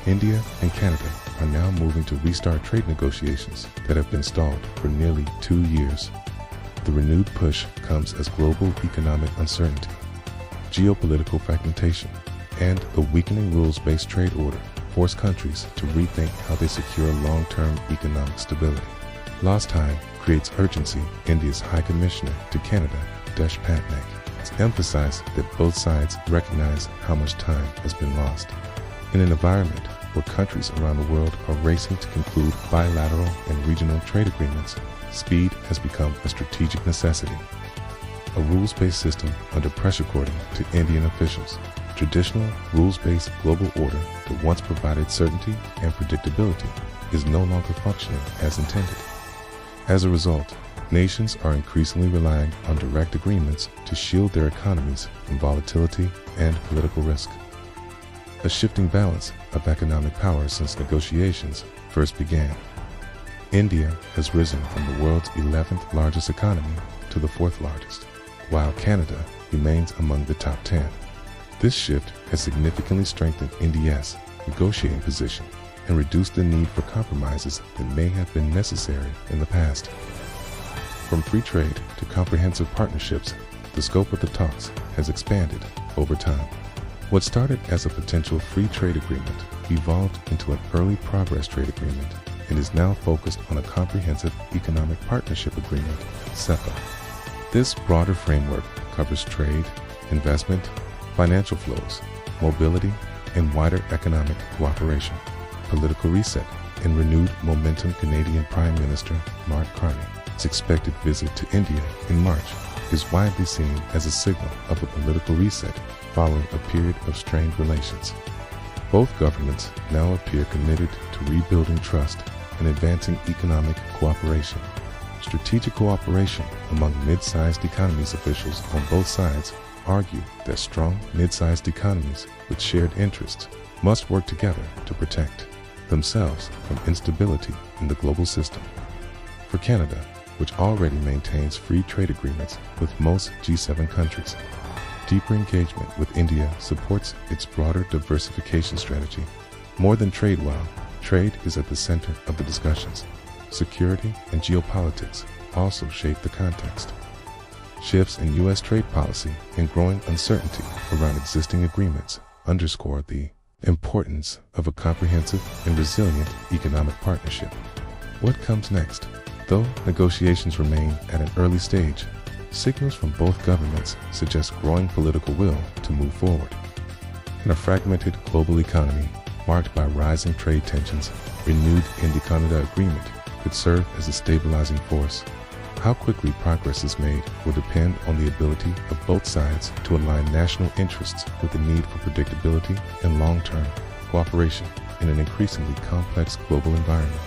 India and Canada are now moving to restart trade negotiations that have been stalled for nearly 2 years. The renewed push comes as global economic uncertainty, geopolitical fragmentation, and a weakening rules-based trade order force countries to rethink how they secure long-term economic stability. Lost time creates urgency. India's High Commissioner to Canada, Desh Patnaik, has emphasized that both sides recognize how much time has been lost. In an environment where countries around the world are racing to conclude bilateral and regional trade agreements, speed has become a strategic necessity. A rules-based system under pressure, according to Indian officials. Traditional rules-based global order that once provided certainty and predictability is no longer functioning as intended. As a result, nations are increasingly relying on direct agreements to shield their economies from volatility and political risk. A shifting balance of economic power since negotiations first began. India has risen from the world's 11th largest economy to the 4th largest, while Canada remains among the top 10. This shift has significantly strengthened India's negotiating position and reduced the need for compromises that may have been necessary in the past. From free trade to comprehensive partnerships, the scope of the talks has expanded over time. What started as a potential free trade agreement evolved into an early progress trade agreement and is now focused on a comprehensive economic partnership agreement, CEPA. This broader framework covers trade, investment, financial flows, mobility, and wider economic cooperation. Political reset and renewed momentum. Canadian Prime Minister Mark Carney's expected visit to India in March is widely seen as a signal of a political reset following a period of strained relations. Both governments now appear committed to rebuilding trust and advancing economic cooperation. Strategic cooperation among mid-sized economies. Officials on both sides argue that strong mid-sized economies with shared interests must work together to protect themselves from instability in the global system. For Canada, which already maintains free trade agreements with most G7 countries, deeper engagement with India supports its broader diversification strategy. More than trade, while trade is at the center of the discussions, security and geopolitics also shape the context. Shifts in U.S. trade policy and growing uncertainty around existing agreements underscore the importance of a comprehensive and resilient economic partnership. What comes next? Though negotiations remain at an early stage, signals from both governments suggest growing political will to move forward. In a fragmented global economy marked by rising trade tensions, renewed India-Canada agreement could serve as a stabilizing force. How quickly progress is made will depend on the ability of both sides to align national interests with the need for predictability and long-term cooperation in an increasingly complex global environment.